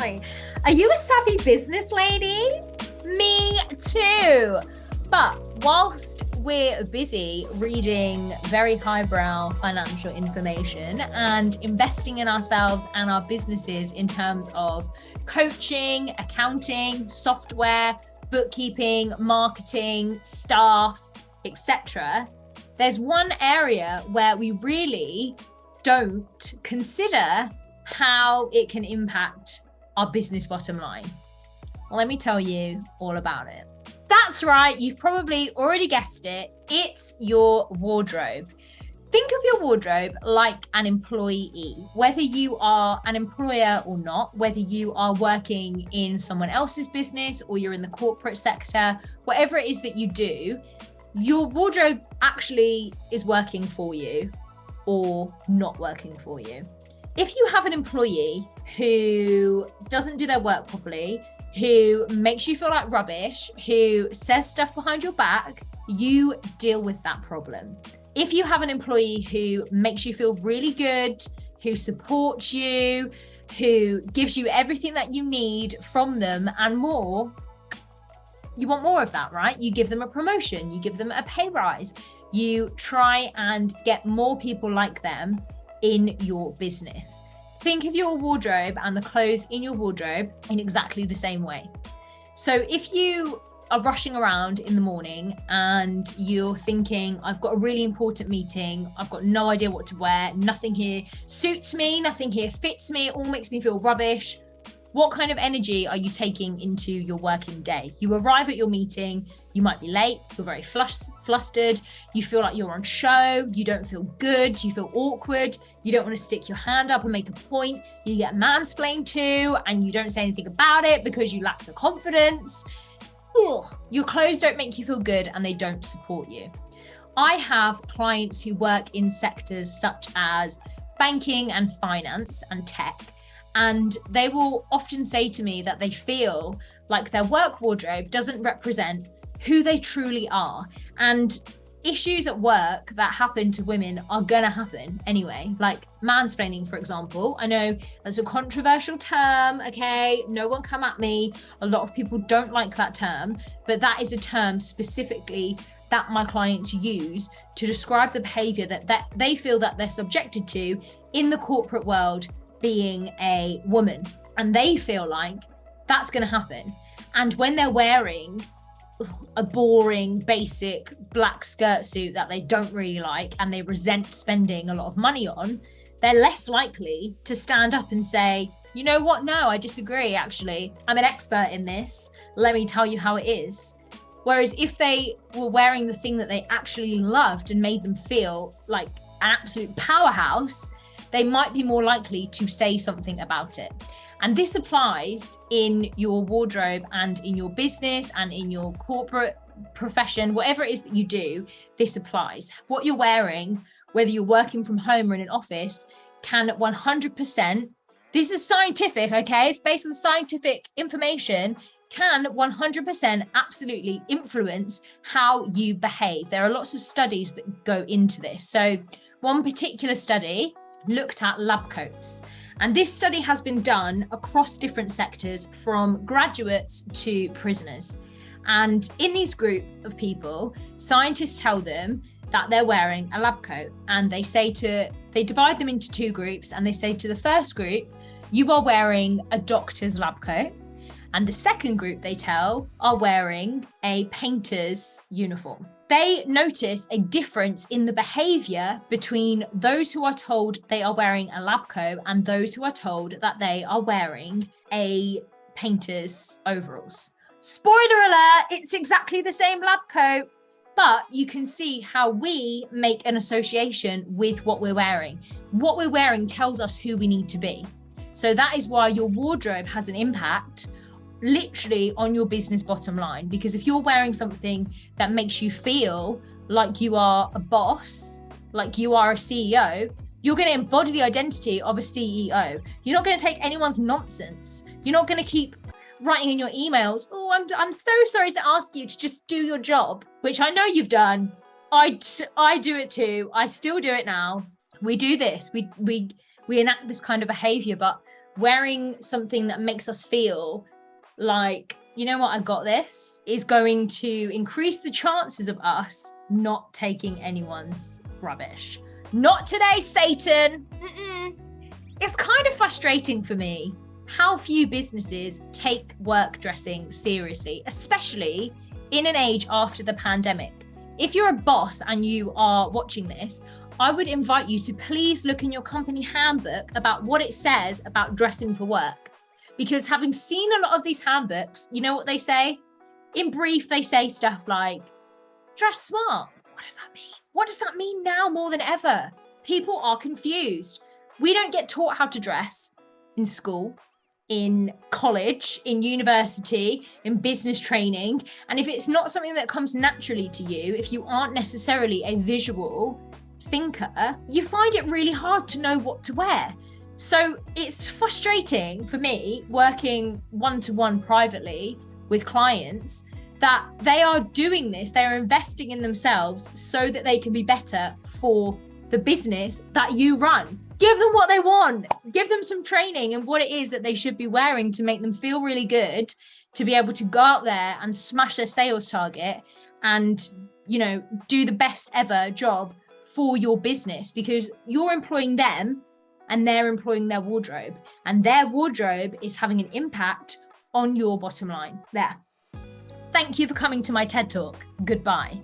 point. Are you a savvy business lady? Me too. But whilst we're busy reading very highbrow financial information and investing in ourselves and our businesses in terms of coaching, accounting, software, bookkeeping, marketing, staff, etc., there's one area where we really don't consider how it can impact our business bottom line. Well, let me tell you all about it. That's right, you've probably already guessed it. It's your wardrobe. Think of your wardrobe like an employee, whether you are an employer or not, whether you are working in someone else's business or you're in the corporate sector, whatever it is that you do, your wardrobe actually is working for you or not working for you. If you have an employee who doesn't do their work properly, who makes you feel like rubbish, who says stuff behind your back, you deal with that problem. If you have an employee who makes you feel really good, who supports you, who gives you everything that you need from them and more, you want more of that, right? You give them a promotion, you give them a pay rise, you try and get more people like them in your business. Think of your wardrobe and the clothes in your wardrobe in exactly the same way. So if you are rushing around in the morning and you're thinking, I've got a really important meeting, I've got no idea what to wear, nothing here suits me, nothing here fits me, it all makes me feel rubbish. What kind of energy are you taking into your working day? You arrive at your meeting, you might be late, you're very flustered, you feel like you're on show, you don't feel good, you feel awkward, you don't want to stick your hand up and make a point, you get mansplained to, and you don't say anything about it because you lack the confidence. Ugh. Your clothes don't make you feel good and they don't support you. I have clients who work in sectors such as banking and finance and tech, and they will often say to me that they feel like their work wardrobe doesn't represent who they truly are. And issues at work that happen to women are gonna happen anyway, like mansplaining, for example. I know that's a controversial term, okay? No one come at me. A lot of people don't like that term, but that is a term specifically that my clients use to describe the behavior that they feel that they're subjected to in the corporate world, being a woman, and they feel like that's going to happen. And when they're wearing a boring, basic black skirt suit that they don't really like and they resent spending a lot of money on, they're less likely to stand up and say, you know what, no, I disagree, actually. I'm an expert in this. Let me tell you how it is. Whereas if they were wearing the thing that they actually loved and made them feel like an absolute powerhouse, they might be more likely to say something about it. And this applies in your wardrobe and in your business and in your corporate profession, whatever it is that you do, this applies. What you're wearing, whether you're working from home or in an office, can 100%, this is scientific, okay? It's based on scientific information, can 100% absolutely influence how you behave. There are lots of studies that go into this. So one particular study looked at lab coats. And this study has been done across different sectors, from graduates to prisoners. And in these group of people, scientists tell them that they're wearing a lab coat, and they divide them into two groups, and they say to the first group, you are wearing a doctor's lab coat. And the second group, they tell, are wearing a painter's uniform. They notice a difference in the behavior between those who are told they are wearing a lab coat and those who are told that they are wearing a painter's overalls. Spoiler alert, it's exactly the same lab coat, but you can see how we make an association with what we're wearing. What we're wearing tells us who we need to be. So that is why your wardrobe has an impact literally on your business bottom line, because if you're wearing something that makes you feel like you are a boss, like you are a CEO, you're going to embody the identity of a CEO. You're not going to take anyone's nonsense. You're not going to keep writing in your emails, oh, I'm so sorry to ask you to just do your job, which I know you've done. I do it too. I still do it now. We do this. We enact this kind of behavior, but wearing something that makes us feel like, you know what, I got this, is going to increase the chances of us not taking anyone's rubbish. Not today, Satan. It's kind of frustrating for me how few businesses take work dressing seriously, especially in an age after the pandemic. If you're a boss and you are watching this, I would invite you to please look in your company handbook about what it says about dressing for work. Because having seen a lot of these handbooks, you know what they say? In brief, they say stuff like, dress smart. What does that mean? What does that mean now more than ever? People are confused. We don't get taught how to dress in school, in college, in university, in business training. And if it's not something that comes naturally to you, if you aren't necessarily a visual thinker, you find it really hard to know what to wear. So it's frustrating for me working one-to-one privately with clients that they are doing this, they are investing in themselves so that they can be better for the business that you run. Give them what they want. Give them some training and what it is that they should be wearing to make them feel really good, to be able to go out there and smash their sales target and, you know, do the best ever job for your business, because you're employing them and they're employing their wardrobe, and their wardrobe is having an impact on your bottom line. There. Thank you for coming to my TED Talk. Goodbye.